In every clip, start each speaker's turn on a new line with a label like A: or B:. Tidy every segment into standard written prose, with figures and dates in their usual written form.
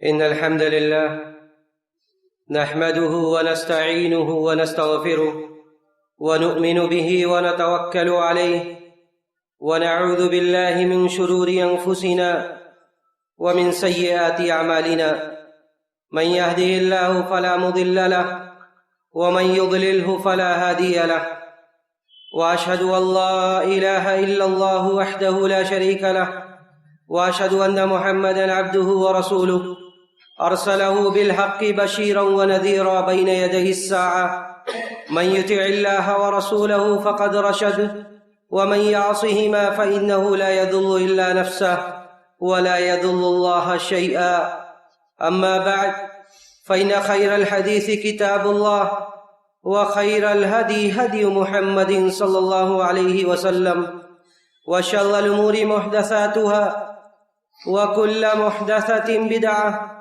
A: إن الحمد لله نحمده ونستعينه ونستغفره ونؤمن به ونتوكل عليه ونعوذ بالله من شرور أنفسنا ومن سيئات أعمالنا. من يهده الله فلا مضل له ومن يضلله فلا هادي له، وأشهد أن لا إله إلا الله وحده لا شريك له، وأشهد أن محمدًا عبده ورسوله أرسله بالحق بشيرا ونذيرا بين يدي الساعة. من يطع الله ورسوله فقد رشد، ومن يعصهما فإنه لا يضل إلا نفسه ولا يضل الله شيئا. أما بعد، فإن خير الحديث كتاب الله، وخير الهدي هدي محمد صلى الله عليه وسلم، وشر الأمور محدثاتها، وكل محدثة بدعة،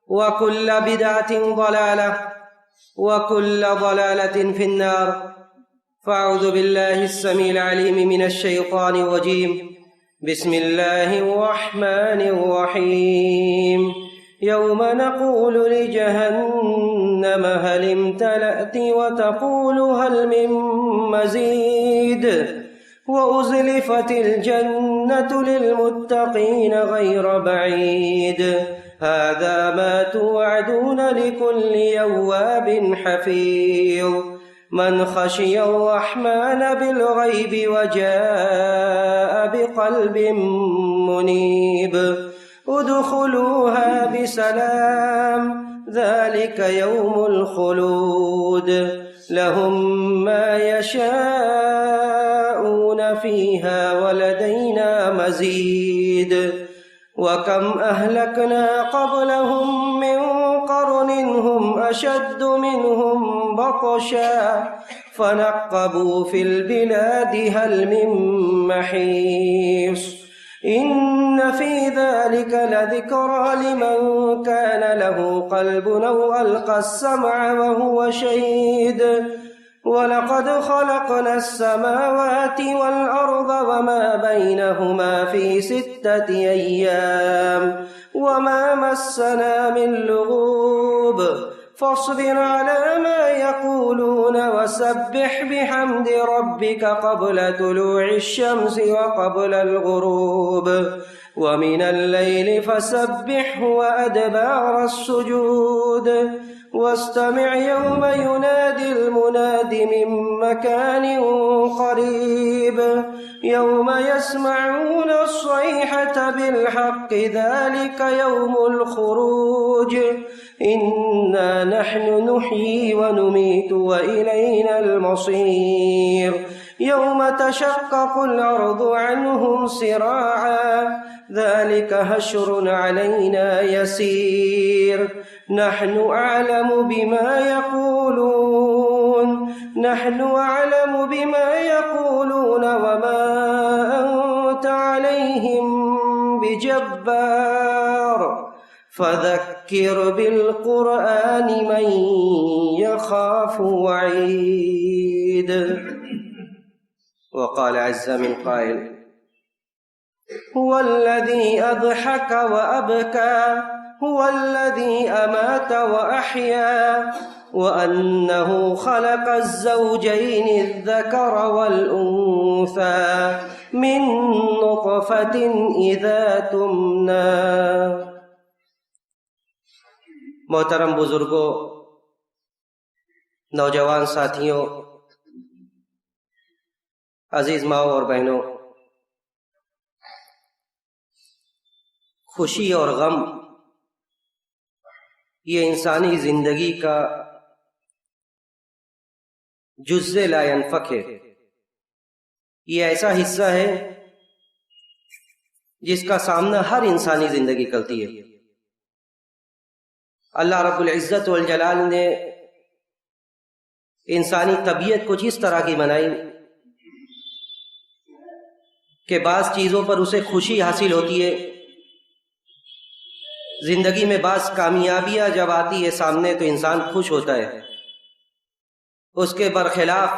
A: وكل بدعة ضلالة، وكل ضلالة في النار. فأعوذ بالله السميع العليم من الشيطان الرجيم. بسم الله الرحمن الرحيم. يوم نقول لجهنم هل امتلأت وتقول هل من مزيد، وأزلفت الجنة للمتقين غير بعيد. هذا ما توعدون لكل يواب حفيظ. من خشي الرحمن بالغيب وجاء بقلب منيب. ادخلوها بسلام، ذلك يوم الخلود. لهم ما يشاءون فيها ولدينا مزيد. وكم أهلكنا قبلهم من قرن هم أشد منهم بطشا فنقبوا في البلاد هل من محيص. إن في ذلك لذكرى لمن كان له قلب أو ألقى السمع وهو شهيد. ولقد خلقنا السماوات والأرض وما بينهما في 6 أيام وما مسنا من لغوب. فاصبر على ما يقولون وسبح بحمد ربك قبل طلوع الشمس وقبل الغروب، ومن الليل فسبحه وأدبار السجود. واستمع يوم ينادي المناد من مكان قريب. يوم يسمعون الصيحة بالحق، ذلك يوم الخروج. إنا نحن نحيي ونميت وإلينا المصير. يوم تشقق الأرض عنهم سراعا، ذلك حشر علينا يسير. نحن أعلم بما يقولون وما أنت عليهم بجبار. فذكر بالقرآن من يخاف وعيد. وقال عز من قائل: هو الذي أضحك وأبكى، هو الذي أمات وأحيا، وأنه خلق الزوجين الذكر والأنثى من نطفة إذا تمنى. محترم بزرگوں، نوجوان ساتھیوں، عزیز ماؤں اور بہنوں، خوشی اور غم یہ انسانی زندگی کا جزء لا ينفک ہے. یہ ایسا حصہ ہے جس کا سامنا ہر انسانی زندگی کرتی ہے. اللہ رب العزت والجلال نے انسانی طبیعت کچھ اس طرح کی بنائی کہ بعض چیزوں پر اسے خوشی حاصل ہوتی ہے. زندگی میں بعض کامیابیاں جب آتی ہے سامنے تو انسان خوش ہوتا ہے. اس کے برخلاف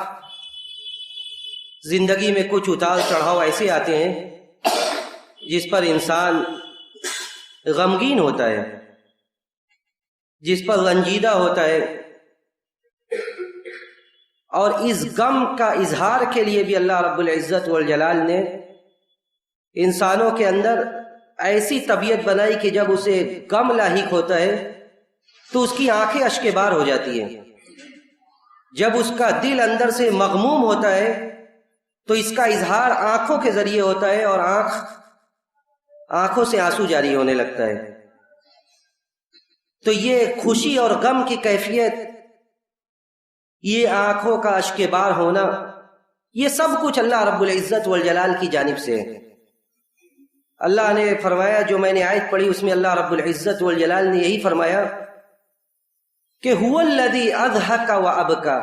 A: زندگی میں کچھ اتار چڑھاؤ ایسے آتے ہیں جس پر انسان غمگین ہوتا ہے. جس پر رنجیدہ ہوتا ہے، اور اس غم کا اظہار کے لیے بھی اللہ رب العزت والجلال نے انسانوں کے اندر ایسی طبیعت بنائی کہ جب اسے غم لاحق ہوتا ہے تو اس کی آنکھیں اشک بار ہو جاتی ہیں. جب اس کا دل اندر سے مغموم ہوتا ہے تو اس کا اظہار آنکھوں کے ذریعے ہوتا ہے، اور آنکھوں سے آنسو جاری ہونے لگتا ہے. تو یہ خوشی اور غم کی کیفیت، یہ آنکھوں کا اشک بار ہونا، یہ سب کچھ اللہ رب العزت والجلال کی جانب سے ہے. اللہ نے فرمایا، جو میں نے آیت پڑھی اس میں اللہ رب العزت والجلال نے یہی فرمایا کہ هو الذی اضحک وابکا،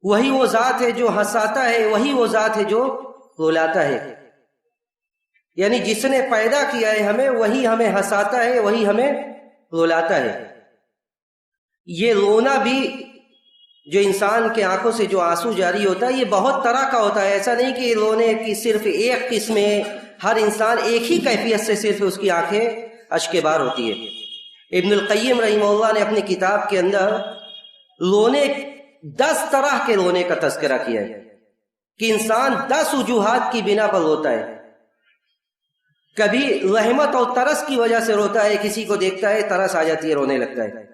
A: وہی وہ ذات ہے جو ہنساتا ہے، وہی وہ ذات ہے جو رلاتا ہے. یعنی جس نے پیدا کیا ہے ہمیں، وہی ہمیں ہنساتا ہے، وہی ہمیں رلاتا ہے. یہ رونا بھی جو انسان کے آنکھوں سے جو آنسو جاری ہوتا ہے، یہ بہت طرح کا ہوتا ہے. ایسا نہیں کہ رونے کی صرف ایک قسم ہے، ہر انسان ایک ہی کیفیت سے صرف اس کی آنکھیں اشک بار ہوتی ہے. ابن القیم رحمہ اللہ نے اپنی کتاب کے اندر رونے 10 طرح کے رونے کا تذکرہ کیا ہے کہ انسان 10 وجوہات کی بنا پر روتا ہے. کبھی رحمت اور ترس کی وجہ سے روتا ہے، کسی کو دیکھتا ہے ترس آ جاتی ہے، رونے لگتا ہے.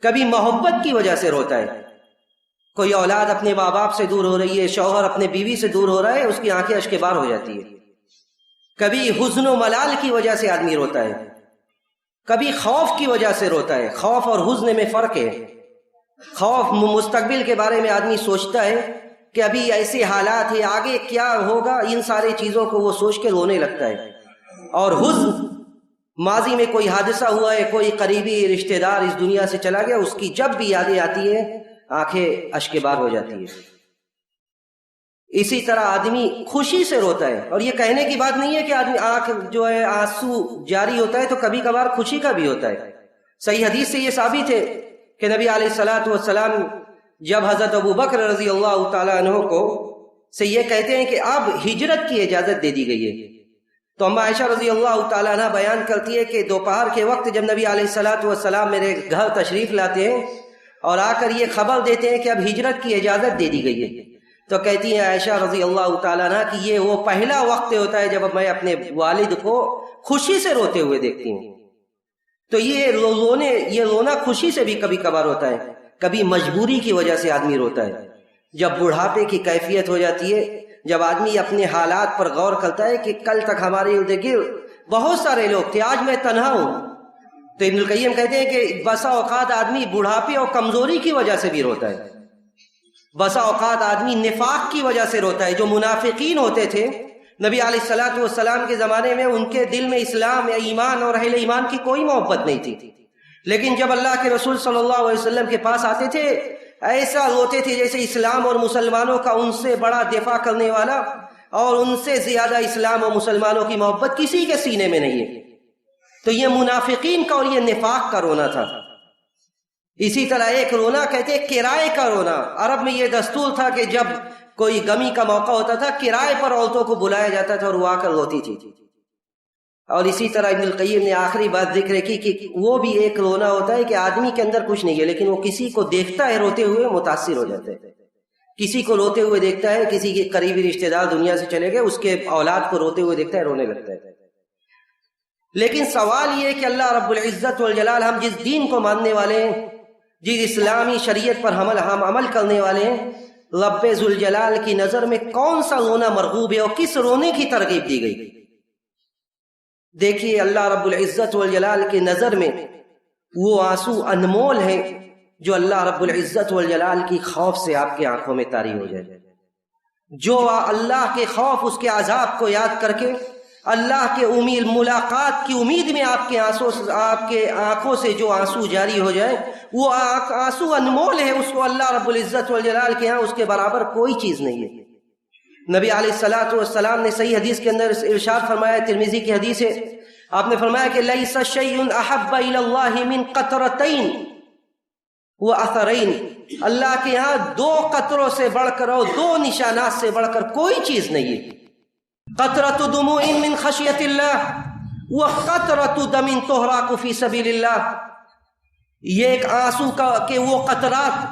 A: کبھی محبت کی وجہ سے روتا ہے، کوئی اولاد اپنے ماں باپ سے دور ہو رہی ہے، شوہر اپنے بیوی سے دور ہو رہا ہے، اس کی آنکھیں اشک بار ہو جاتی ہے. کبھی حزن و ملال کی وجہ سے آدمی روتا ہے، کبھی خوف کی وجہ سے روتا ہے. خوف اور حزن میں فرق ہے. خوف مستقبل کے بارے میں آدمی سوچتا ہے کہ ابھی ایسے حالات ہیں، آگے کیا ہوگا، ان ساری چیزوں کو وہ سوچ کے رونے لگتا ہے. اور حزن، ماضی میں کوئی حادثہ ہوا ہے، کوئی قریبی رشتہ دار اس دنیا سے چلا گیا، اس کی جب بھی یادیں آتی ہے آنکھیں اشک بار ہو جاتی ہے. اسی طرح آدمی خوشی سے روتا ہے. اور یہ کہنے کی بات نہیں ہے کہ آدمی آنکھ جو ہے آنسو جاری ہوتا ہے تو کبھی کبھار خوشی کا بھی ہوتا ہے. صحیح حدیث سے یہ ثابت ہے کہ نبی علیہ الصلوۃ والسلام جب حضرت ابو بکر رضی اللہ تعالیٰ عنہ کو سے یہ کہتے ہیں کہ اب ہجرت کی اجازت دے دی گئی ہے، تو اما عائشہ رضی اللہ تعالیٰ عنہ بیان کرتی ہے کہ دوپہر کے وقت جب نبی علیہ الصلوۃ والسلام میرے گھر تشریف لاتے ہیں اور آ کر یہ خبر دیتے ہیں کہ اب ہجرت کی اجازت دے دی گئی ہے، تو کہتی ہیں عائشہ رضی اللہ تعالیٰ عنہ کہ یہ وہ پہلا وقت ہوتا ہے جب میں اپنے والد کو خوشی سے روتے ہوئے دیکھتی ہوں. تو یہ رونا خوشی سے بھی کبھی کبھار ہوتا ہے، کبھی مجبوری کی وجہ سے آدمی روتا ہے. جب بڑھاپے کی کیفیت ہو جاتی ہے، جب آدمی اپنے حالات پر غور کرتا ہے کہ کل تک ہمارے ارد گرد بہت سارے لوگ تھے، آج میں تنہا ہوں، تو ابن القیم کہتے ہیں کہ بسا اوقات آدمی بڑھاپے اور کمزوری کی وجہ سے بھی روتا ہے. بسا اوقات آدمی نفاق کی وجہ سے روتا ہے. جو منافقین ہوتے تھے نبی علیہ الصلوۃ والسلام کے زمانے میں، ان کے دل میں اسلام یا ایمان اور اہل ایمان کی کوئی محبت نہیں تھی، لیکن جب اللہ کے رسول صلی اللہ علیہ وسلم کے پاس آتے تھے ایسا روتے تھے جیسے اسلام اور مسلمانوں کا ان سے بڑا دفاع کرنے والا اور ان سے زیادہ اسلام اور مسلمانوں کی محبت کسی کے سینے میں نہیں ہے. تو یہ منافقین کا اور یہ نفاق کا رونا تھا. اسی طرح ایک رونا کہتے ہیں کرائے کا رونا. عرب میں یہ دستور تھا کہ جب کوئی غمی کا موقع ہوتا تھا کرائے پر عورتوں کو بلایا جاتا تھا اور وہ آ کر روتی تھی. اور اسی طرح ابن القیم نے آخری بات ذکر کی کہ وہ بھی ایک رونا ہوتا ہے کہ آدمی کے اندر کچھ نہیں ہے لیکن وہ کسی کو دیکھتا ہے روتے ہوئے متاثر ہو جاتا ہے. کسی کو روتے ہوئے دیکھتا ہے، کسی کے قریبی رشتہ دار دنیا سے چلے گئے، اس کے اولاد کو روتے ہوئے دیکھتا ہے، رونے لگتا ہے. لیکن سوال یہ ہے کہ اللہ رب العزت والجلال ہم جس دین کو ماننے والے ہیں، جس اسلامی شریعت پر ہم عمل کرنے والے ہیں، رب ذوالجلال کی نظر میں کون سا رونا مرغوب ہے اور کس رونے کی ترغیب دی گئی؟ دیکھیے اللہ رب العزت والجلال کی نظر میں وہ آنسو انمول ہیں جو اللہ رب العزت والجلال کی خوف سے آپ کی آنکھوں میں طاری ہو جائے. جو اللہ کے خوف، اس کے عذاب کو یاد کر کے اللہ کے امید ملاقات کی امید میں آپ کے آنکھوں سے جو آنسو جاری ہو جائے، وہ آنسو انمول ہے. اس کو اللہ رب العزت والجلال کے ہاں اس کے برابر کوئی چیز نہیں ہے. نبی علیہ الصلوۃ والسلام نے صحیح حدیث کے اندر ارشاد فرمایا، ترمذی کی حدیث ہے، آپ نے فرمایا کہ لیس شیء احب الی اللہ من قطرتین واثرین. اللہ کے ہاں 2 قطروں سے بڑھ کر اور 2 نشانات سے بڑھ کر کوئی چیز نہیں ہے. قطرۃ دموع من خشیۃ اللہ وقطرۃ دم تحرق فی سبیل اللہ. یہ ایک آنسو کا کہ وہ قطرات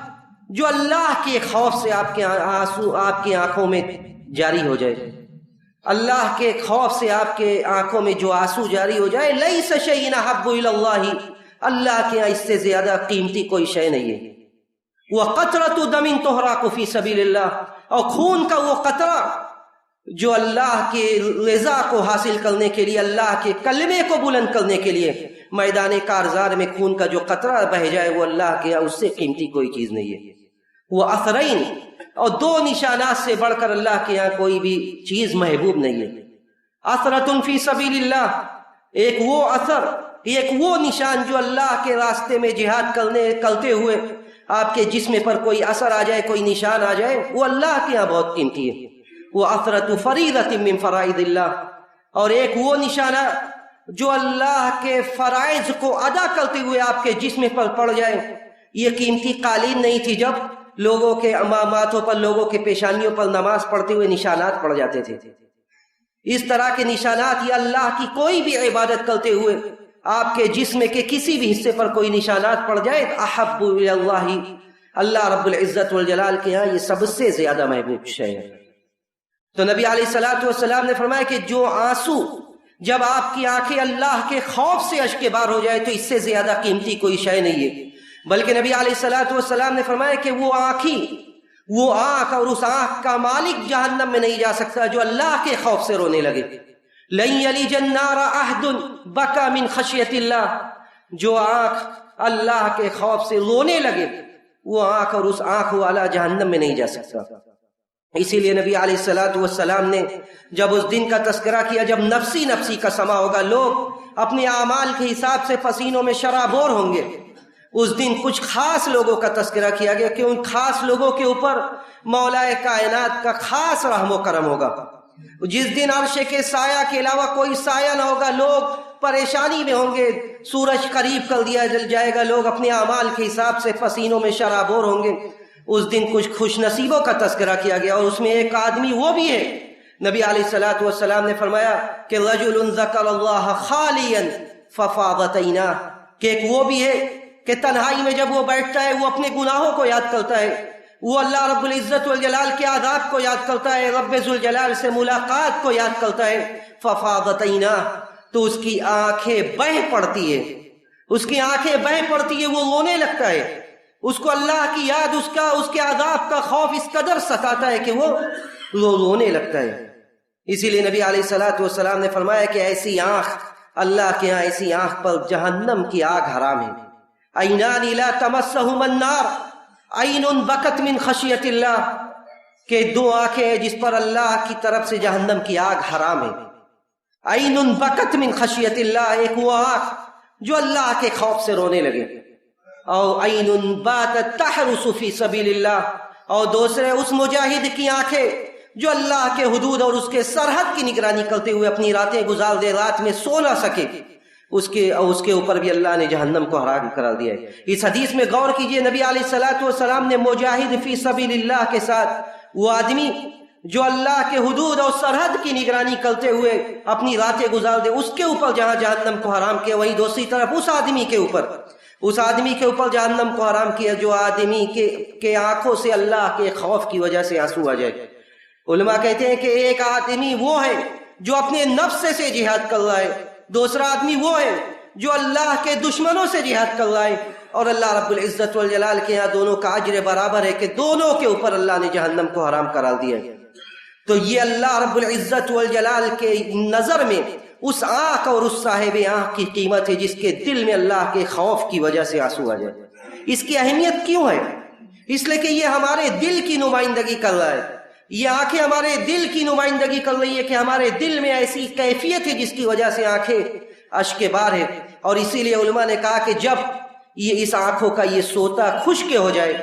A: جو اللہ کے خوف سے آپ کے آنسو آپ کی آنکھوں میں جاری ہو جائے، اللہ کے خوف سے آپ کے آنکھوں میں جو آنسو جاری ہو جائے، لیس شیء احب الی اللہ، اللہ کے یہاں اس سے زیادہ قیمتی کوئی شے نہیں ہے۔ وقطرۃ دم تحرق فی سبیل اللہ، اور خون کا وہ قطرہ جو اللہ کے رضا کو حاصل کرنے کے لیے، اللہ کے کلمے کو بلند کرنے کے لیے میدان کارزار میں خون کا جو قطرہ بہ جائے، وہ اللہ کے یہاں اس سے قیمتی کوئی چیز نہیں ہے۔ وہ اثرین، اور دو نشانات سے بڑھ کر اللہ کے یہاں کوئی بھی چیز محبوب نہیں ہے۔ اثرۃ فی سبیل اللہ، ایک وہ اثر، ایک وہ نشان جو اللہ کے راستے میں جہاد کرتے ہوئے آپ کے جسم پر کوئی اثر آ جائے، کوئی نشان آ جائے، وہ اللہ کے یہاں بہت قیمتی ہے۔ وہ اثرۃ فریضۃ من فرائض اللہ، اور ایک وہ نشانہ جو اللہ کے فرائض کو ادا کرتے ہوئے آپ کے جسم پر پڑ جائے۔ یہ قیمتی قالین نہیں تھی جب لوگوں کے اماماتوں پر، لوگوں کے پیشانیوں پر نماز پڑھتے ہوئے نشانات پڑ جاتے تھے۔ اس طرح کے نشانات، یا اللہ کی کوئی بھی عبادت کرتے ہوئے آپ کے جسم کے کسی بھی حصے پر کوئی نشانات پڑ جائے، احب الی اللہ، اللہ رب العزت والجلال کے ہاں یہ سب سے زیادہ محبوب شے ہے۔ تو نبی علیہ الصلوۃ والسلام نے فرمایا کہ جو آنسو، جب آپ کی آنکھیں اللہ کے خوف سے اشک بار ہو جائے، تو اس سے زیادہ قیمتی کوئی شے نہیں ہے۔ بلکہ نبی علیہ الصلوۃ والسلام نے فرمایا کہ وہ آنکھ اور اس آنکھ کا مالک جہنم میں نہیں جا سکتا جو اللہ کے خوف سے رونے لگے۔ لن یلج النار احد بکا من خشیۃ اللہ، جو آنکھ اللہ کے خوف سے رونے لگے، وہ آنکھ اور اس آنکھ والا جہنم میں نہیں جا سکتا۔ اسی لیے نبی علیہ الصلوۃ والسلام نے جب اس دن کا تذکرہ کیا جب نفسی نفسی کا سما ہوگا، لوگ اپنے اعمال کے حساب سے پسینوں میں شرابور ہوں گے، اس دن کچھ خاص لوگوں کا تذکرہ کیا گیا کہ ان خاص لوگوں کے اوپر مولا کائنات کا خاص رحم و کرم ہوگا۔ جس دن عرش کے سایہ کے علاوہ کوئی سایہ نہ ہوگا، لوگ پریشانی میں ہوں گے، سورج قریب کر دیا جائے گا، لوگ اپنے اعمال کے حساب سے پسینوں میں شرابور ہوں گے۔ اس دن کچھ خوش نصیبوں کا تذکرہ کیا گیا، اور اس میں ایک آدمی وہ بھی ہے، نبی علیہ الصلوۃ والسلام نے فرمایا کہ رجل ذکر اللہ خالیا ففاضت عیناہ، کہ ایک وہ بھی ہے کہ تنہائی میں جب وہ بیٹھتا ہے، وہ اپنے گناہوں کو یاد کرتا ہے، وہ اللہ رب العزت والجلال کے عذاب کو یاد کرتا ہے، رب ذوالجلال سے ملاقات کو یاد کرتا ہے، ففاضت عیناہ، تو اس کی آنکھیں بہہ پڑتی ہے، اس کی آنکھیں بہہ پڑتی ہے، وہ رونے لگتا ہے، اس کو اللہ کی یاد، اس کے عذاب کا خوف اس قدر ستاتا ہے کہ وہ رونے لگتا ہے۔ اسی لیے نبی علیہ الصلوۃ والسلام نے فرمایا کہ ایسی آنکھ، اللہ کے ہاں ایسی آنکھ پر جہنم کی آگ حرام ہے۔ عینان لا تمسہما النار، عین بکت من خشیت اللہ، کہ دو آنکھیں ہیں جس پر اللہ کی طرف سے جہنم کی آگ حرام ہے۔ عین بکت من خشیت اللہ، ایک وہ آنکھ جو اللہ کے خوف سے رونے لگے، اور عین باتت تحرس فی سبیل اللہ، اور دوسرے اس مجاہد کی آنکھیں جو اللہ کے حدود اور اس کے سرحد کی نگرانی کرتے ہوئے اپنی راتیں گزار دے، رات میں سو نہ سکے، اس کے اوپر بھی اللہ نے جہنم کو حرام قرار دیا ہے۔ اس حدیث میں غور کیجئے، نبی علیہ الصلوۃ والسلام نے مجاہد فی سبیل اللہ کے ساتھ وہ آدمی جو اللہ کے حدود اور سرحد کی نگرانی کرتے ہوئے اپنی راتیں گزار دے، اس کے اوپر جہاں جہنم کو حرام کیا، وہیں دوسری طرف اس آدمی کے اوپر جہنم کو حرام کیا جو آدمی کے آنکھوں سے اللہ کے خوف کی وجہ سے آنسو آ جائے۔ علماء کہتے ہیں کہ ایک آدمی وہ ہے جو اپنے نفس سے جہاد کر رہا ہے، دوسرا آدمی وہ ہے جو اللہ کے دشمنوں سے جہاد کر رہا ہے، اور اللہ رب العزت والجلال کے یہاں دونوں کا اجر برابر ہے کہ دونوں کے اوپر اللہ نے جہنم کو حرام قرار دیا ہے۔ تو یہ اللہ رب العزت والجلال کے نظر میں اس آنکھ اور اس صاحب آنکھ کی قیمت ہے جس کے دل میں اللہ کے خوف کی وجہ سے آنسو آ جائے۔ اس کی اہمیت کیوں ہے؟ اس لیے کہ یہ ہمارے دل کی نمائندگی کر رہا ہے، یہ آنکھیں ہمارے دل کی نمائندگی کر رہی ہے کہ ہمارے دل میں ایسی کیفیت ہے جس کی وجہ سے آنکھیں اشک بار ہے۔ اور اسی لیے علماء نے کہا کہ جب یہ اس آنکھوں کا یہ سوتا خشک ہو جائے،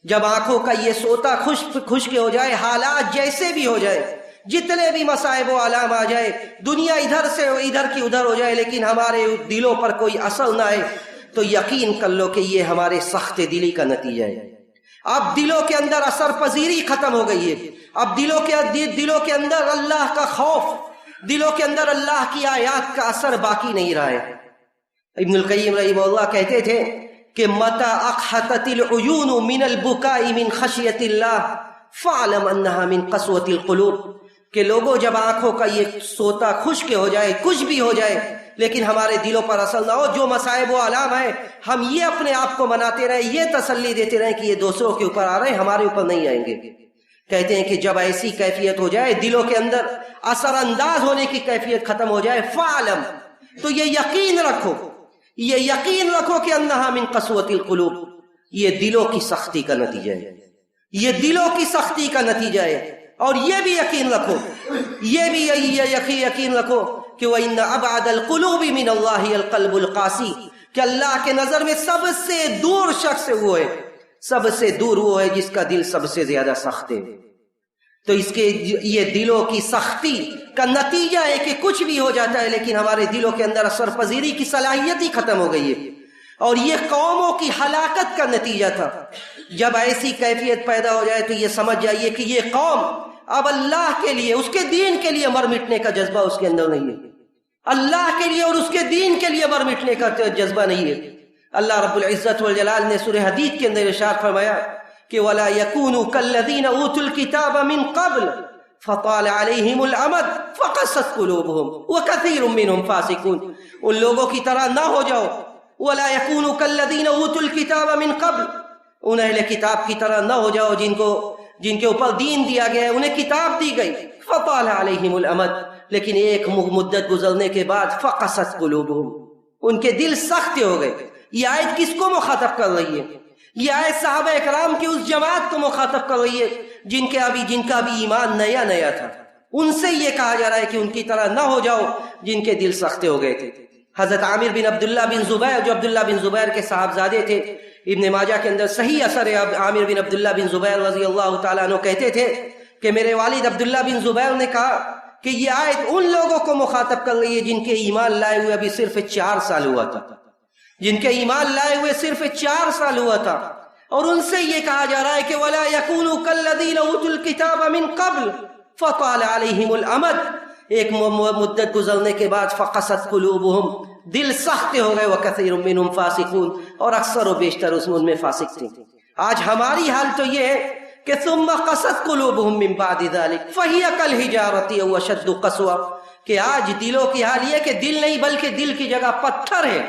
A: جب آنکھوں کا یہ سوتا خشک ہو جائے، حالات جیسے بھی ہو جائے، جتنے بھی مصائب و آلام آ جائے، دنیا ادھر سے ادھر کی ادھر ہو جائے، لیکن ہمارے دلوں پر کوئی اثر نہ آئے، تو یقین کر لو کہ یہ ہمارے سخت دلی کا نتیجہ ہے۔ اب دلوں کے اندر اثر پذیری ختم ہو گئی ہے، اب دلوں کے اندر اللہ کا خوف، دلوں کے اندر اللہ کی آیات کا اثر باقی نہیں رہا ہے۔ ابن القیم رحمہ اللہ کہتے تھے کہ متا اقحطت العیون من البکاء من خشیت اللہ فاعلم انہا من قسوۃ القلوب، کہ لوگوں جب آنکھوں کا یہ سوتا خشک ہو جائے، کچھ بھی ہو جائے، لیکن ہمارے دلوں پر اثر نہ ہو، جو مصائب و علام ہے ہم یہ اپنے آپ کو مناتے رہیں، یہ تسلی دیتے رہیں کہ یہ دوسروں کے اوپر آ رہے ہیں، ہمارے اوپر نہیں آئیں گے۔ کہتے ہیں کہ جب ایسی کیفیت ہو جائے، دلوں کے اندر اثر انداز ہونے کی کیفیت ختم ہو جائے، فعلم، تو یہ یقین رکھو کہ انہا من قسوۃ القلوب، یہ دلوں کی سختی کا نتیجہ ہے، یہ دلوں کی سختی کا نتیجہ ہے۔ اور یہ بھی یقین رکھو، یہ بھی یقین رکھو کہ وَإِنَّ أَبْعَدَ الْقُلُوبِ مِنَ اللَّهِ الْقَلْبُ الْقَاسِي، کہ اللہ کے نظر میں سب سے دور شخص وہ ہے، سب سے دور وہ ہے جس کا دل سب سے زیادہ سخت ہے۔ تو اس کے یہ دلوں کی سختی کا نتیجہ ہے کہ کچھ بھی ہو جاتا ہے لیکن ہمارے دلوں کے اندر اثر پذیری کی صلاحیت ہی ختم ہو گئی ہے۔ اور یہ قوموں کی ہلاکت کا نتیجہ تھا۔ جب ایسی کیفیت پیدا ہو جائے تو یہ سمجھ جائیے کہ یہ قوم اب اللہ کے لیے، اس کے دین کے لیے مر مٹنے کا جذبہ اس کے اندر نہیں ہے، اللہ کے لیے اور اس کے دین کے لیے مر مٹنے کا جذبہ نہیں ہے۔ اللہ رب العزت والجلال نے سورہ حدید کے اندر ارشاد فرمایا کہ وَلَا يَكُونُوا كَالَّذِينَ أُوتُوا الْكِتَابَ مِنْ قَبْلُ فَطَالَ عَلَيْهِمُ الْأَمَدُ فَقَسَتْ قُلُوبُهُمْ وَكَثِيرٌ مِّنْهُمْ فَاسِقُونَ، ان لوگوں کی طرح نہ ہو جاؤ، وَلَا يَكُونُوا كَالَّذِينَ أُوتُوا الْكِتَابَ مِنْ قَبْلُ، ان اہل کتاب کی طرح نہ ہو جاؤ جن کے اوپر دین دیا گیا ہے، انہیں کتاب دی گئی، فَطَالَ عَلَيْهِمُ الْأَمَدُ، لیکن ایک مدت گزرنے کے بعد فَقَسَتْ قُلُوبُهُمْ، ان کے دل سخت ہو گئے۔ یہ آیت کس کو مخاطب کر رہی ہے؟ یہ آیت صحابہ اکرام کی اس جماعت کو مخاطب کر رہی ہے جن کا بھی ایمان نیا تھا۔ ان سے یہ کہا جا رہا ہے کہ ان کی طرح نہ ہو جاؤ جن کے دل سخت ہو گئے تھے۔ حضرت عامر بن عبداللہ بن زبیر، جو عبداللہ بن زبیر کے صاحبزادے تھے، ابن ماجہ کے اندر صحیح اثر ہے، عامر بن عبداللہ بن زبیر رضی اللہ تعالیٰ عنہ کہتے تھے کہ میرے والد عبداللہ بن زبیر نے کہا کہ یہ آیت ان لوگوں کو مخاطب کر رہی ہے جن کے ایمان لائے ہوئے ابھی صرف 4 سال ہوا تھا، جن کے ایمان لائے ہوئے صرف 4 سال ہوا تھا، اور ان سے یہ کہا جا رہا ہے کہ وَلَا يَكُونُوا كَالَّذِينَ أُوتُوا الْكِتَابَ مِنْ قَبْلُ فَطَالَ عَلَيْهِمُ الْأَمَدُ، ایک مدت گزرنے کے بعد فَقَسَتْ قُلُوبُهُمْ، دل سخت ہو گئے، وَكَثِيرٌ مِّنْهُمْ فَاسِقُونَ، اور اکثر و بیشتر ان میں فاسق تھے۔ آج ہماری حال تو یہ ہے کہ ثُمَّ قَسَتْ قُلُوبُهُمْ مِنْ بَعْدِ ذَلِكَ فَهِيَ كَالْحِجَارَةِ أَوْ أَشَدُّ قَسْوَةً، کہ آج دلوں کی حال یہ کہ دل نہیں بلکہ دل کی جگہ پتھر ہے۔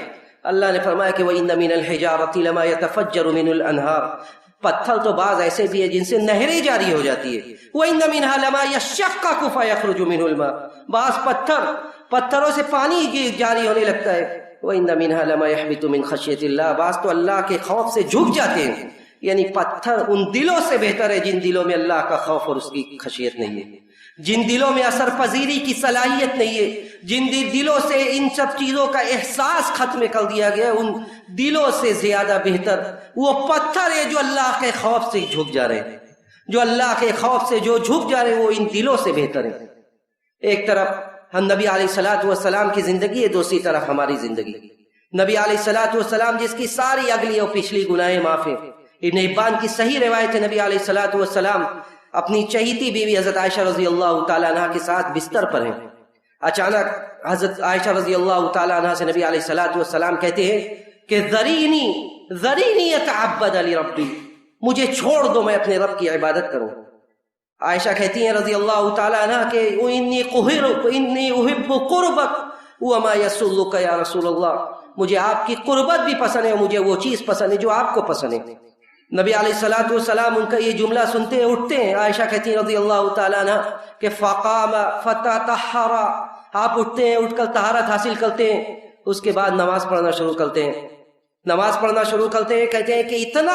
A: اللہ نے فرمایا کہ وَإِنَّ مِنَ الْحِجَارَةِ لَمَا يَتَفَجَّرُ مِنْهُ الْأَنْهَارُ، پتھر تو بعض ایسے بھی ہے جن سے نہریں جاری ہو جاتی ہے۔ وَإِنَّ مِنْهَا لَمَا يَشَّقَّقُ فَيَخْرُجُ مِنْهُ الْمَاءُ، بعض پتھروں سے پانی جاری ہونے لگتا ہے۔ وَإِنَّ مِنْهَا لَمَا يَحْبِطُ مِنْ خَشْيَةِ اللَّهِ، بعض تو اللہ کے خوف سے جھک جاتے ہیں۔ یعنی پتھر ان دلوں سے بہتر ہے جن دلوں میں اللہ کا خوف اور اس کی خشیت نہیں ہے، جن دلوں میں اثر پذیری کی صلاحیت نہیں ہے، جن دلوں سے ان سب چیزوں کا احساس ختم کر دیا گیا ہے، ان دلوں سے زیادہ بہتر وہ پتھر ہے جو اللہ کے خوف سے جھک جا رہے ہیں، جو اللہ کے خوف سے جو جھک جا رہے ہیں وہ ان دلوں سے بہتر ہے۔ ایک طرف ہم نبی علیہ الصلوۃ والسلام کی زندگی ہے، دوسری طرف ہماری زندگی۔ نبی علیہ الصلوۃ والسلام جس کی ساری اگلی اور پچھلی گناہیں معاف ہیں۔ ابن حبان کی صحیح روایت ہے، نبی علیہ الصلوۃ والسلام اپنی چہیتی بیوی حضرت عائشہ رضی اللہ تعالیٰ عنہ کے ساتھ بستر پر ہیں، اچانک حضرت عائشہ رضی اللہ تعالیٰ عنہ سے نبی علیہ الصلوۃ والسلام کہتے ہیں کہ ذرینی اتعبد لربی، مجھے چھوڑ دو میں اپنے رب کی عبادت کروں۔ عائشہ کہتی ہیں رضی اللہ تعالیٰ عنہ کہ انی احب قربک وما یسرک یا رسول اللہ، مجھے آپ کی قربت بھی پسند ہے، مجھے وہ چیز پسند ہے جو آپ کو پسند ہے۔ نبی علیہ الصلوۃ والسلام ان کا یہ جملہ سنتے ہیں اٹھتے ہیں، عائشہ کہتی ہیں رضی اللہ تعالیٰ عنہ کہ فقام فتطہر، آپ اٹھتے ہیں، اٹھ کر طہارت حاصل کرتے ہیں، اس کے بعد نماز پڑھنا شروع کرتے ہیں، کہتے ہیں کہ اتنا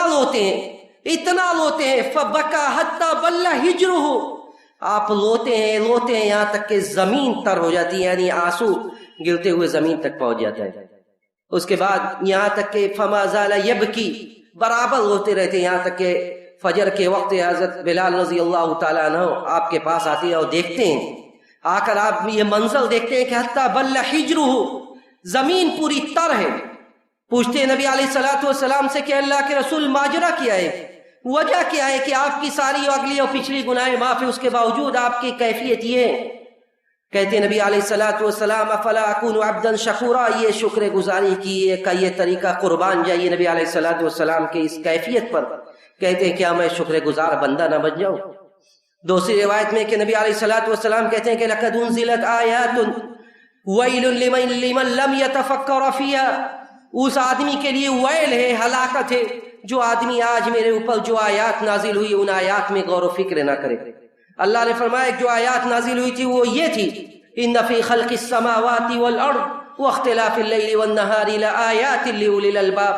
A: روتے ہیں فبکا حتی بل ہجرہ، آپ روتے ہیں یہاں تک کہ زمین تر ہو جاتی ہے، یعنی آنسو گرتے ہوئے زمین تک پہنچ جاتا ہے۔ اس کے بعد یہاں تک کہ فما زال یبکی، برابر روتے رہتے ہیں یہاں تک کہ فجر کے وقت حضرت بلال رضی اللہ تعالیٰ عنہ آپ کے پاس آتے ہیں اور دیکھتے ہیں، آ کر آپ یہ منظر دیکھتے ہیں کہ حتی بل ہجرہ، زمین پوری تر ہے۔ پوچھتے ہیں نبی علیہ الصلوۃ والسلام سے کہ اللہ کے رسول ماجرا کیا ہے، وجہ کیا ہے کہ آپ کی ساری اگلی اور پچھلی گناہیں معاف ہے، اس کے باوجود آپ کی کیفیت یہ ہے؟ کہتے ہیں نبی علیہ الصلوۃ والسلام افلا اکون عبدا شکورا، یہ شکر گزاری کی کا یہ طریقہ قربان جائیے نبی علیہ الصلوۃ والسلام کے اس کیفیت پر، کہتے ہیں کیا میں شکر گزار بندہ نہ بن جاؤں؟ دوسری روایت میں کہ نبی علیہ الصلوۃ والسلام کہتے ہیں کہ لقد انزلت آیات ویل لمن لم یتفکر فیہا، اس آدمی کے لیے ویل ہے، ہلاکت ہے، جو آدمی آج میرے اوپر جو آیات نازل ہوئی ان آیات میں غور و فکر نہ کرے۔ اللہ نے فرمایا جو آیات نازل ہوئی تھی وہ یہ تھی، ان فی خلق السماوات والارض واختلاف اللیل والنہار لآیات لأولی الالباب،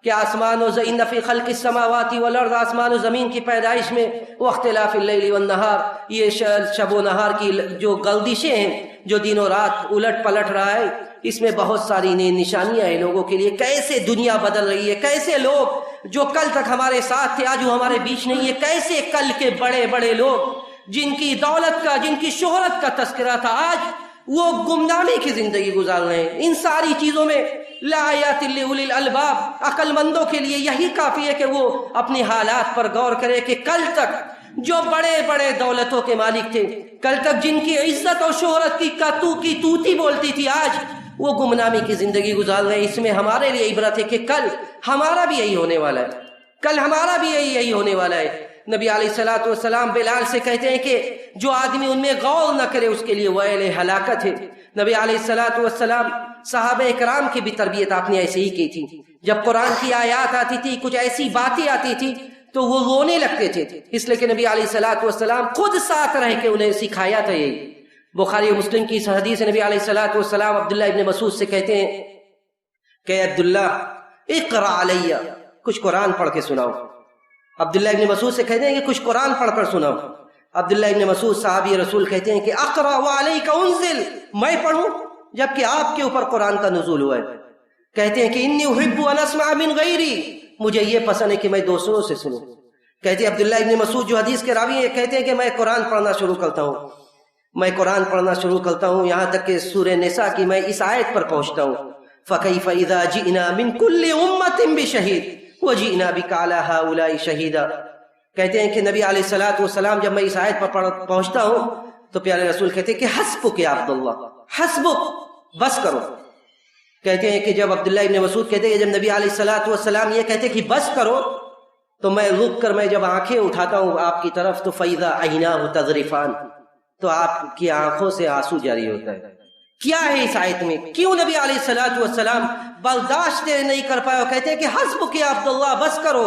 A: کہ آسمان و ان فی خلق السماوات والارض، آسمان و زمین کی پیدائش میں، واختلاف اللیل والنہار، یہ شب و نہار کی جو گردشیں ہیں، جو دن و رات الٹ پلٹ رہا ہے، اس میں بہت ساری نشانیاں ہیں لوگوں کے لیے، کیسے دنیا بدل رہی ہے، کیسے لوگ جو کل تک ہمارے ساتھ تھے آج وہ ہمارے بیچ نہیں ہے، کیسے کل کے بڑے بڑے لوگ جن کی دولت کا، جن کی شہرت کا تذکرہ تھا، آج وہ گمنامی کی زندگی گزار رہے ہیں۔ ان ساری چیزوں میں لآیات لأولی الالباب، عقل مندوں کے لیے یہی کافی ہے کہ وہ اپنی حالات پر غور کرے کہ کل تک جو بڑے بڑے دولتوں کے مالک تھے، کل تک جن کی عزت اور شہرت کی توتی بولتی تھی، آج وہ گمنامی کی زندگی گزار رہے ہیں۔ اس میں ہمارے لیے عبرت ہے کہ کل ہمارا بھی یہی ہونے والا ہے، کل ہمارا بھی یہی ہونے والا ہے۔ نبی علیہ الصلوۃ والسلام بلال سے کہتے ہیں کہ جو آدمی ان میں غور نہ کرے اس کے لیے ویل ہلاکت ہے۔ نبی علیہ الصلوۃ والسلام صحابہ کرام کی بھی تربیت آپ نے ایسے ہی کی تھی، جب قرآن کی آیات آتی تھی، کچھ ایسی باتیں آتی تھی تو وہ رونے لگتے تھے، اس لیے کہ نبی علیہ الصلوۃ والسلام خود ساتھ رہ کے انہیں سکھایا تھا۔ یہی بخاری و مسلم کی اس حدیث نبی علیہ الصلوۃ والسلام عبداللہ ابن مسعود سے کہتے ہیں کہ عبداللہ اقرأ علیہ، کچھ قرآن پڑھ کے سناؤ۔ عبداللہ ابن مسعود سے کہتے ہیں کہ کچھ قرآن پڑھ کر سناؤ۔ عبداللہ ابن مسعود صحابی رسول کہتے ہیں کہ اقرأ وعلیک انزل، میں پڑھوں جبکہ آپ کے اوپر قرآن کا نزول ہوا ہے۔ کہتے ہیں کہ انی احب ان اسمع من غیری، مجھے یہ پسند ہے کہ میں دوسروں سے سنوں۔ کہتے ہیں عبداللہ ابن مسعود جو حدیث کے راوی ہیں، کہتے ہیں کہ میں قرآن پڑھنا شروع کرتا ہوں، میں قرآن پڑھنا شروع کرتا ہوں یہاں تک کہ سورہ نساء کی میں اس آیت پر پہنچتا ہوں، فَكَيْفَ إِذَا جِئْنَا مِن كُلِّ أُمَّةٍ بِشَهِيدٍ وَجِئْنَا بِكَ عَلَى هَؤُلَاءِ شَهِيدًا۔ کہتے ہیں کہ نبی علیہ الصلوۃ والسلام جب میں اس آیت پر پہنچتا ہوں تو پیارے رسول کہتے ہیں کہ حسبک یا عبداللہ، حسبک، بس کرو۔ کہتے ہیں کہ جب عبداللہ ابن مسعود کہتے ہیں کہ جب نبی علیہ الصلوۃ والسلام یہ کہتے ہیں کہ بس کرو تو میں رک کر میں جب آنکھیں اٹھاتا ہوں آپ کی طرف تو فَإِذَا عَيْنَاهُ تَذْرِفَانِ، تو آپ کی آنکھوں سے آنسو جاری ہوتا ہے۔ کیا ہے اس آیت میں؟ کیوں نبی علیہ الصلوۃ والسلام برداشت نہیں کر پائے اور کہتے ہیں کہ حسبک یا عبداللہ، بس کرو۔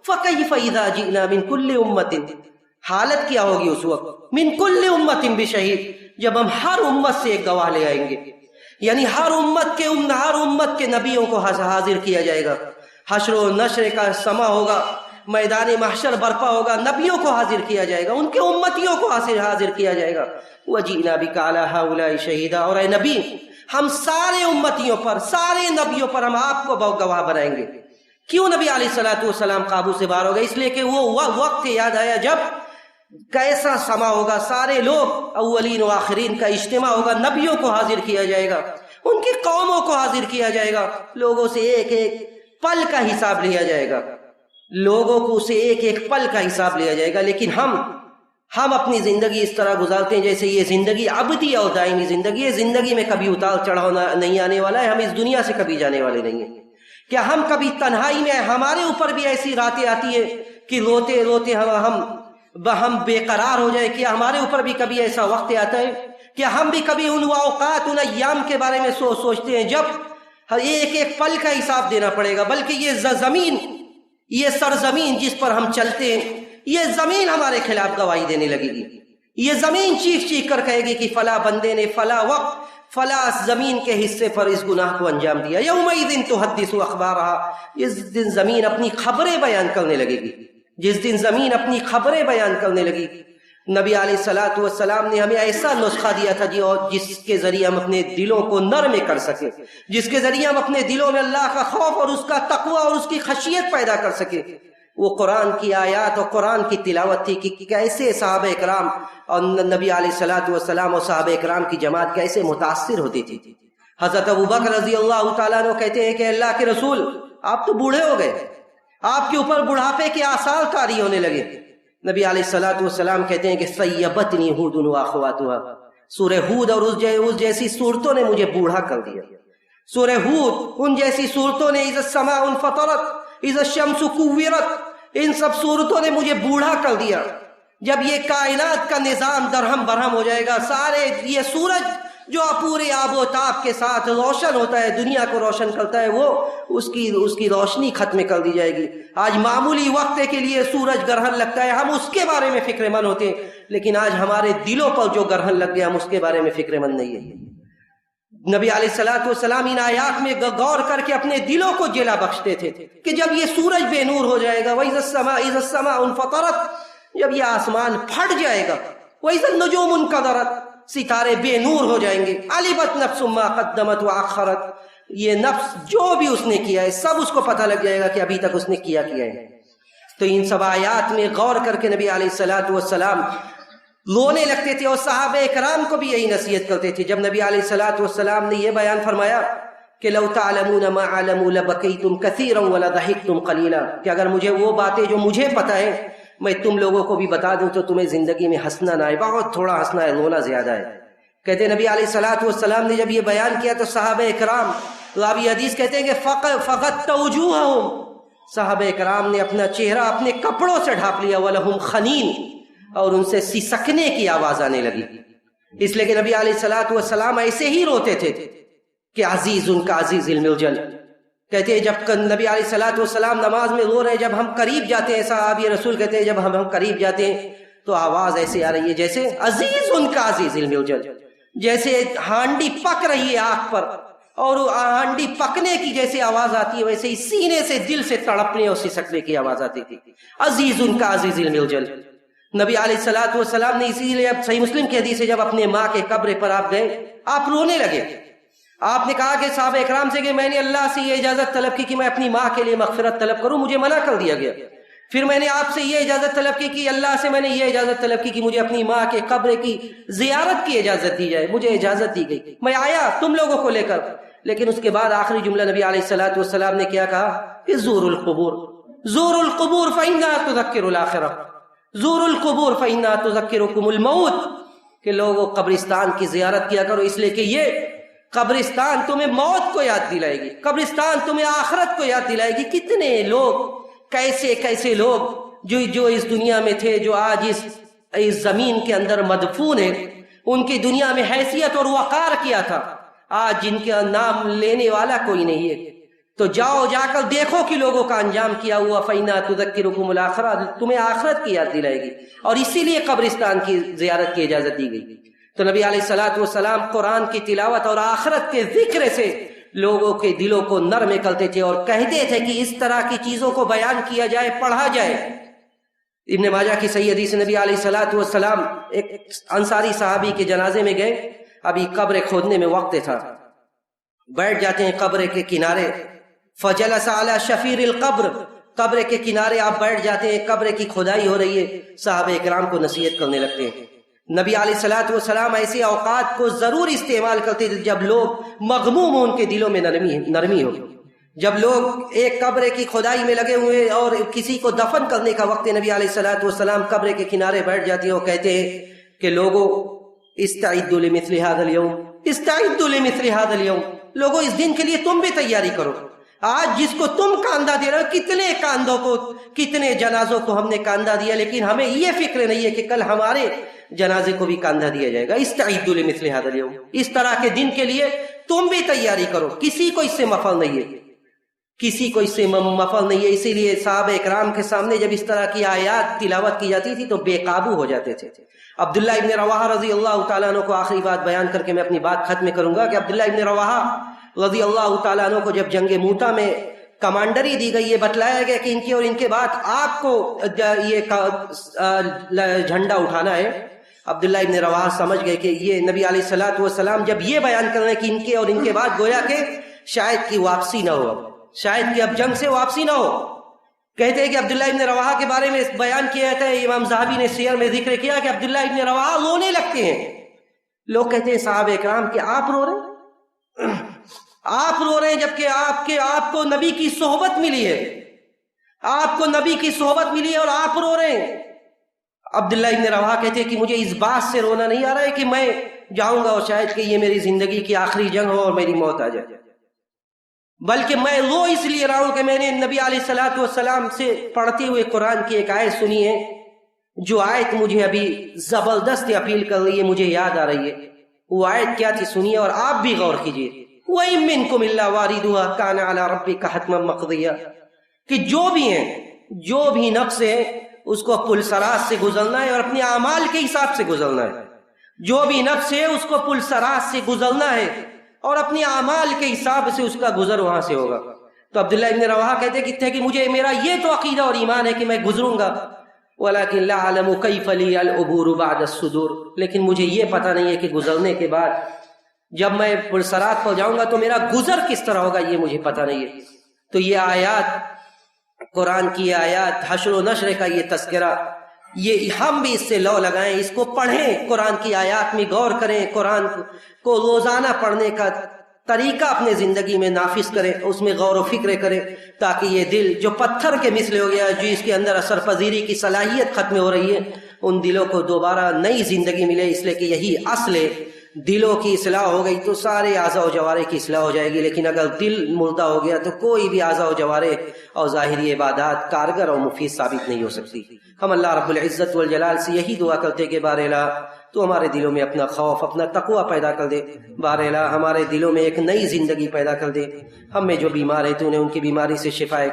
A: فَكَيْفَ إِذَا جِئْنَا مِن كُلِّ أُمَّةٍ، حالت کیا ہوگی اس وقت، مِن كُلِّ أُمَّةٍ بِشَهِيدٍ، جب ہم ہر امت سے ایک گواہ لے آئیں گے، یعنی ہر امت کے نبیوں کو حاضر کیا جائے گا، حشر و نشر کا سما ہوگا، میدان محشر برپا ہوگا، نبیوں کو حاضر کیا جائے گا، ان کے امتیوں کو حاضر کیا جائے گا۔ وَجِئْنَا بِكَ عَلَى هَؤُلَاءِ شَهِيدًا، اور اے نبی ہم سارے امتیوں پر، سارے نبیوں پر ہم آپ کو گواہ بنائیں گے۔ کیوں نبی علیہ الصلوۃ والسلام قابو سے باہر ہو گئے؟ اس لیے کہ وہ وقت یاد آیا جب کیسا سما ہوگا، سارے لوگ اولین و آخرین کا اجتماع ہوگا، نبیوں کو حاضر کیا جائے گا، ان کی قوموں کو حاضر کیا جائے گا، لوگوں سے ایک ایک پل کا حساب لیا جائے گا، لوگوں کو سے ایک ایک پل کا حساب لیا جائے گا۔ لیکن ہم اپنی زندگی اس طرح گزارتے ہیں جیسے یہ زندگی ابدی اور دائمی زندگی ہے، زندگی میں کبھی اتار چڑھاؤ نہیں آنے والا ہے، ہم اس دنیا سے کبھی جانے والے نہیں ہیں۔ کیا ہم کبھی تنہائی میں، ہمارے اوپر بھی ایسی راتیں آتی ہیں کہ روتے روتے ہم بے قرار ہو جائے؟ کیا ہمارے اوپر بھی کبھی ایسا وقت آتا ہے؟ کیا ہم بھی کبھی ان اوقات، ان ایام کے بارے میں سوچتے ہیں جب ایک ایک پل کا حساب دینا پڑے گا؟ بلکہ یہ سرزمین جس پر ہم چلتے ہیں، یہ زمین ہمارے خلاف گواہی دینے لگے گی، یہ زمین چیخ چیخ کر کہے گی کہ فلاں بندے نے فلاں وقت فلاں زمین کے حصے پر اس گناہ کو انجام دیا۔ یومئذ تحدث اخبارہا، جس دن زمین اپنی خبریں بیان کرنے لگے گی، جس دن زمین اپنی خبریں بیان کرنے لگی۔ نبی علیہ الصلوۃ والسلام نے ہمیں ایسا نسخہ دیا تھا جس کے ذریعے ہم اپنے دلوں کو نرم کر سکیں، جس کے ذریعے ہم اپنے دلوں میں اللہ کا خوف اور اس کا تقوی اور اس کی خشیت پیدا کر سکیں۔ وہ قرآن کی آیات اور قرآن کی تلاوت تھی کہ کیسے صحابہ اکرام اور نبی علیہ الصلوۃ والسلام اور صحابہ اکرام کی جماعت کیسے متاثر ہوتی تھی۔ حضرت ابوبکر رضی اللہ تعالیٰ عنہ کہتے ہیں کہ اللہ کے رسول آپ تو بوڑھے ہو گئے، آپ کے اوپر بڑھاپے کے آثار طاری ہونے لگے۔ نبی علیہ الصلوۃ والسلام کہتے ہیں کہ سیبتنی ہود واخواتها، سورہ ہود اور اس جیسی صورتوں نے مجھے بوڑھا کر دیا. سورہ ہود، ان جیسی صورتوں نے، اذا السماء انفطرت، اذا الشمس کوورت، ان سب صورتوں نے مجھے بوڑھا کر دیا. جب یہ کائنات کا نظام درہم برہم ہو جائے گا، سارے یہ سورج جو پورے آب و تاب کے ساتھ روشن ہوتا ہے، دنیا کو روشن کرتا ہے، وہ اس کی روشنی ختم کر دی جائے گی. آج معمولی وقت کے لیے سورج گرہن لگتا ہے، ہم اس کے بارے میں فکر مند ہوتے ہیں، لیکن آج ہمارے دلوں پر جو گرہن لگ گیا ہم اس کے بارے میں فکر مند نہیں ہیں. نبی علیہ الصلوۃ والسلام ان آیات میں غور کر کے اپنے دلوں کو جلا بخشتے تھے کہ جب یہ سورج بے نور ہو جائے گا، وَإِذَا السَّمَاءُ انفطرت، جب یہ آسمان پھٹ جائے گا، وَإِذَا النُّجُومُ انکدرت، ستارے بے نور ہو جائیں گے، عَلِمَتْ نَفْسٌ مَّا قَدَّمَتْ وَأَخَّرَتْ، یہ نفس جو بھی اس نے کیا ہے سب اس کو پتہ لگ جائے گا کہ ابھی تک اس نے کیا ہے. تو ان سب آیات میں غور کر کے نبی علیہ الصلوۃ والسلام رونے لگتے تھے، اور صحابہ اکرام کو بھی یہی نصیحت کرتے تھے. جب نبی علیہ الصلوۃ والسلام نے یہ بیان فرمایا کہ لو تعلمون ما اعلم لبکیتم کثیرا ولضحکتم قلیلا، کہ اگر مجھے وہ باتیں جو مجھے پتہ ہے میں تم لوگوں کو بھی بتا دوں تو تمہیں زندگی میں ہنسنا نہ آئے، بہت تھوڑا ہنسنا ہے، رونا زیادہ ہے. کہتے نبی علیہ الصلوۃ والسلام نے جب یہ بیان کیا تو صحابہ اکرام، راوی حدیث کہتے ہیں کہ فقدت وجوہہم، صحابہ اکرام نے اپنا چہرہ اپنے کپڑوں سے ڈھانپ لیا، وَلَهُمْ خَنِينٌ، اور ان سے سسکنے کی آواز آنے لگی. اس لیے کہ نبی علیہ الصلوۃ والسلام ایسے ہی روتے تھے کہ عزیز ان کا عزیز الملجل. کہتے ہیں جب نبی علیہ الصلوۃ والسلام نماز میں رو رہے، جب ہم قریب جاتے ہیں، صحابی رسول کہتے ہیں جب ہم قریب جاتے ہیں تو آواز ایسے آ رہی ہے جیسے عزیز ان کا عزیز الملجل، جیسے ہانڈی پک رہی ہے آگ پر، اور ہانڈی پکنے کی جیسے آواز آتی ہے ویسے ہی سینے سے دل سے تڑپنے اور سسکنے کی آواز آتی تھی. عزیز ان کا عزیز الملجل. نبی علیہ الصلوۃ والسلام نے اسی لیے، اب صحیح مسلم کی حدیث ہے، جب اپنے ماں کے قبر پر آپ گئے آپ رونے لگے. آپ نے کہا کہ صحابہ اکرام سے کہ میں نے اللہ سے یہ اجازت طلب کی کہ میں اپنی ماں کے لیے مغفرت طلب کروں، مجھے منع کر دیا گیا. پھر میں نے آپ سے یہ اجازت طلب کی کہ اللہ سے میں نے یہ اجازت طلب کی کہ مجھے اپنی ماں کے قبر کی زیارت کی اجازت دی جائے، مجھے اجازت دی گئی، میں آیا تم لوگوں کو لے کر. لیکن اس کے بعد آخری جملہ نبی علیہ الصلوۃ والسلام نے کیا کہا کہ زوروا القبور، زوروا القبور فإنها تذکر الآخرہ، زوروا القبور فإنها تذکرکم الموت، کہ لوگوں قبرستان کی زیارت کیا کرو، اس لیے کہ یہ قبرستان تمہیں موت کو یاد دلائے گی، قبرستان تمہیں آخرت کو یاد دلائے گی. کتنے لوگ، کیسے کیسے لوگ جو اس دنیا میں تھے، جو آج اس زمین کے اندر مدفون ہیں، ان کی دنیا میں حیثیت اور وقار کیا تھا، آج جن کا نام لینے والا کوئی نہیں ہے. تو جاؤ، جا کر دیکھو کہ لوگوں کا انجام کیا ہوا. فَإِنَّا تُذَكِّرُكُمُ الْآخِرَةَ، تمہیں آخرت کی یاد دلائے گی، اور اسی لیے قبرستان کی زیارت کی اجازت دی گئی. تو نبی علیہ الصلوۃ والسلام قرآن کی تلاوت اور آخرت کے ذکر سے لوگوں کے دلوں کو نرم کرتے تھے، اور کہتے تھے کہ اس طرح کی چیزوں کو بیان کیا جائے، پڑھا جائے. ابن ماجہ کی صحیح حدیث، نبی علیہ الصلوۃ والسلام ایک انصاری صحابی کے جنازے میں گئے، ابھی قبر کھودنے میں وقت تھا، بیٹھ جاتے ہیں قبر کے کنارے. فجلس علی شفیر القبر، قبر کے کنارے آپ بیٹھ جاتے ہیں، قبر کی کھدائی ہو رہی ہے، صحابہ اکرام کو نصیحت کرنے لگتے ہیں. نبی علیہ الصلوۃ والسلام ایسے اوقات کو ضرور استعمال کرتے تھے جب لوگ مغموم ہوں، ان کے دلوں میں نرمی ہو. جب لوگ ایک قبر کی کھدائی میں لگے ہوئے اور کسی کو دفن کرنے کا وقت، نبی علیہ الصلوۃ والسلام قبر کے کنارے بیٹھ جاتے ہیں اور کہتے ہیں کہ لوگوں استعدوا لمثل هذا اليوم، استعدوا لمثل هذا اليوم، لوگوں اس دن کے لیے تم بھی تیاری کرو. آج جس کو تم کاندھا دے رہے ہو، کتنے کاندھوں کو، کتنے جنازوں کو ہم نے کاندھا دیا، لیکن ہمیں یہ فکر نہیں ہے کہ کل ہمارے جنازے کو بھی کاندھا دیا جائے گا. استعدوا لمثل هذا اليوم، اس طرح کے دن کے لیے تم بھی تیاری کرو. کسی کو اس سے مفعول نہیں ہے، کسی کو اس سے مفعول نہیں ہے. اسی لیے صحابہ اکرام کے سامنے جب اس طرح کی آیات تلاوت کی جاتی تھی تو بے قابو ہو جاتے تھے. عبداللہ ابن رواحہ رضی اللہ تعالیٰ عنہ کو آخری بات بیان کر کے میں اپنی بات ختم کروں گا کہ عبداللہ ابن رواحہ رضی اللہ تعالیٰ عنہ کو جب جنگ موتا میں کمانڈری دی گئی، یہ بتلایا گیا کہ ان کی اور ان کے بعد آپ کو یہ جھنڈا اٹھانا ہے. عبداللہ ابن رواحہ سمجھ گئے کہ یہ نبی علیہ الصلوۃ والسلام جب یہ بیان کر رہے ہیں کہ ان کے اور ان کے بعد گویا کہ شاید کی واپسی نہ ہو، شاید کہ اب جنگ سے واپسی نہ ہو. کہتے ہیں کہ عبداللہ ابن رواحہ کے بارے میں بیان کیا جاتا ہے، امام ذہبی نے سیر میں ذکر کیا کہ عبداللہ ابن رواحہ رونے لگتے ہیں. لوگ کہتے ہیں صحابہ اکرام کہ آپ رو رہے ہیں، آپ رو رہے ہیں جبکہ آپ کو نبی کی صحبت ملی ہے، آپ کو نبی کی صحبت ملی ہے اور آپ رو رہے ہیں. عبداللہ ابن رواحہ کہتے ہیں کہ مجھے اس بات سے رونا نہیں آ رہا ہے کہ میں جاؤں گا اور شاید کہ یہ میری زندگی کی آخری جنگ ہو اور میری موت آ جائے، بلکہ میں رو اس لیے رہا ہوں کہ میں نے نبی علیہ الصلوۃ والسلام سے پڑھتے ہوئے قرآن کی ایک آیت سنی ہے، جو آیت مجھے ابھی زبردست اپیل کر رہی ہے، مجھے یاد آ رہی ہے۔ وہ آیت کیا تھی سنیے اور آپ بھی غور کیجیے۔ وَإِن مِّنكُمْ إِلَّا وَارِدُهَا كَانَ عَلَىٰ رَبِّكَ حَتْمًا مَّقْضِيًّا، کہ جو بھی ہیں، جو بھی نفس ہے اس کو پل صراط سے گزرنا ہے اور اپنے اعمال کے حساب سے گزرنا ہے۔ جو بھی نفس ہے اس کو پل صراط سے گزرنا ہے اور اپنے اعمال کے حساب سے اس کا گزر وہاں سے ہوگا۔ تو عبداللہ ابن رواحہ کہتے کہ مجھے میرا یہ تو عقیدہ اور ایمان ہے کہ میں گزروں گا، وَلَكِنْ لَا أَعْلَمُ كَيْفَ لِيَ الْعُبُورُ بَعْدَ الصُّدُورِ، لیکن مجھے یہ پتہ نہیں ہے کہ گزرنے کے بعد جب میں پل صراط پر جاؤں گا تو میرا گزر کس طرح ہوگا، یہ مجھے پتہ نہیں ہے۔ تو یہ آیات، قرآن کی آیات، حشر و نشر کا یہ تذکرہ، یہ ہم بھی اس سے لو لگائیں، اس کو پڑھیں، قرآن کی آیات میں غور کریں، قرآن کو روزانہ پڑھنے کا طریقہ اپنے زندگی میں نافذ کریں، اس میں غور و فکر کریں، تاکہ یہ دل جو پتھر کے مثل ہو گیا، جو اس کے اندر اثر پذیری کی صلاحیت ختم ہو رہی ہے، ان دلوں کو دوبارہ نئی زندگی ملے، اس لیے کہ یہی اصل ہے۔ دلوں کی اصلاح ہو گئی تو سارے اعضاء و جوارح کی اصلاح ہو جائے گی، لیکن اگر دل مردہ ہو گیا تو کوئی بھی اعضاء و جوارح اور ظاہری عبادات کارگر اور مفید ثابت نہیں ہو سکتی۔ ہم اللہ رب العزت والجلال سے یہی دعا کرتے کہ بار الہ تو ہمارے دلوں میں اپنا خوف، اپنا تقوی پیدا کر دے، بار الہ ہمارے دلوں میں ایک نئی زندگی پیدا کر دے۔ ہم میں جو بیمار ہیں تو انہیں ان کی بیماری سے شفائے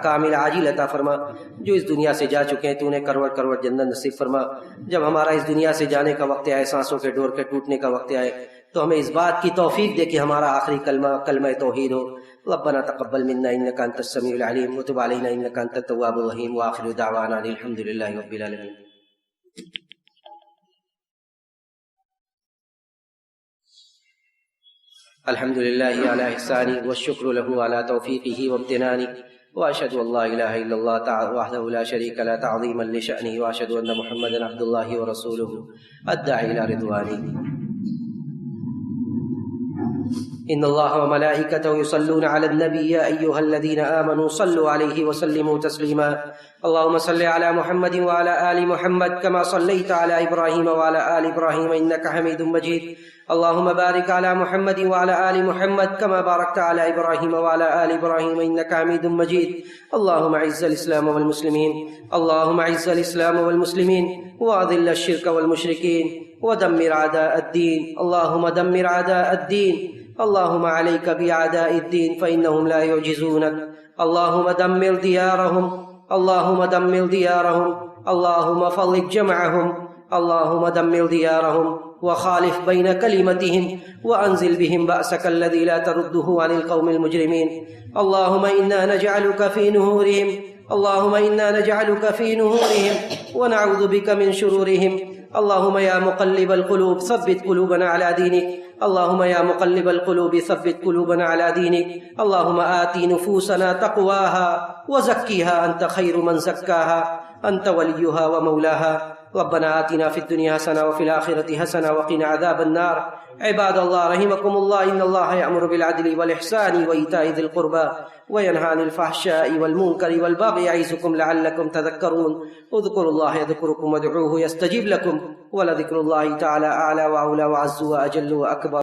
A: کامل عاجل عطا فرما، جو اس دنیا سے جا چکے ہیں تو انہیں کروڑ کروڑ جنت نصیب فرما۔ جب ہمارا اس دنیا سے جانے کا وقت آئے، سانسوں کے ڈور کے ٹوٹنے کا وقت آئے، تو ہمیں اس بات کی توفیق دے کہ ہمارا آخری کلمہ کلمہ توحید ہو۔ ربنا تقبل منا انك انت السميع العليم وتب علينا انك انت التواب الرحيم واخر دعوانا الحمد لله رب العالمين۔ الحمد لله على إحسانه والشكر له على توفيقه وامتنانه، وأشهد أن لا إله إلا الله تعالى وحده لا شريك له تعظيما لشأنه، وأشهد أن محمدا عبد الله ورسوله الداعي إلى رضوانه۔ إن الله وملائكته يصلون على النبي يا أيها الذين آمنوا صلوا عليه وسلموا تسليما، اللهم صل على محمد وعلى آل محمد كما صليت على إبراهيم وعلى آل إبراهيم إنك حميد مجيد، اللهم بارك على محمد وعلى آل محمد كما باركت على إبراهيم وعلى آل إبراهيم إنك حميد مجيد، اللهم أعز الإسلام والمسلمين، اللهم أعز الإسلام والمسلمين وأذل الشرك والمشركين ودمر أعداء الدين، اللهم دمر أعداء الدين، اللهم عليك بأعداء الدين فإنهم لا يعجزونك، اللهم دمر ديارهم، اللهم دمر ديارهم، اللهم فرق جمعهم، اللهم دمر ديارهم وخالف بين كلمتهم وأنزل بهم بأسك الذي لا ترده عن القوم المجرمين، اللهم إنا نجعلك في نهورهم، اللهم إنا نجعلك في نهورهم ونعوذ بك من شرورهم، اللهم يا مقلب القلوب ثبت قلوبنا على دينك، اللهم يا مقلب القلوب ثبت قلوبنا على دينك، اللهم آت نفوسنا تقواها وزكها أنت خير من زكاها، أنت وليها ومولاها، ربنا آتنا في الدنيا حسنة وفي الآخرة حسنة وقنا عذاب النار۔ عباد الله رحمكم الله، إن الله يأمر بالعدل والإحسان وإيتاء ذي القربى وينهى عن الفحشاء والمنكر والبغي يعظكم لعلكم تذكرون، اذكروا الله يذكركم وادعوه يستجب لكم، ولذكر الله تعالى أعلى وأولى وأعز وأجل وأكبر۔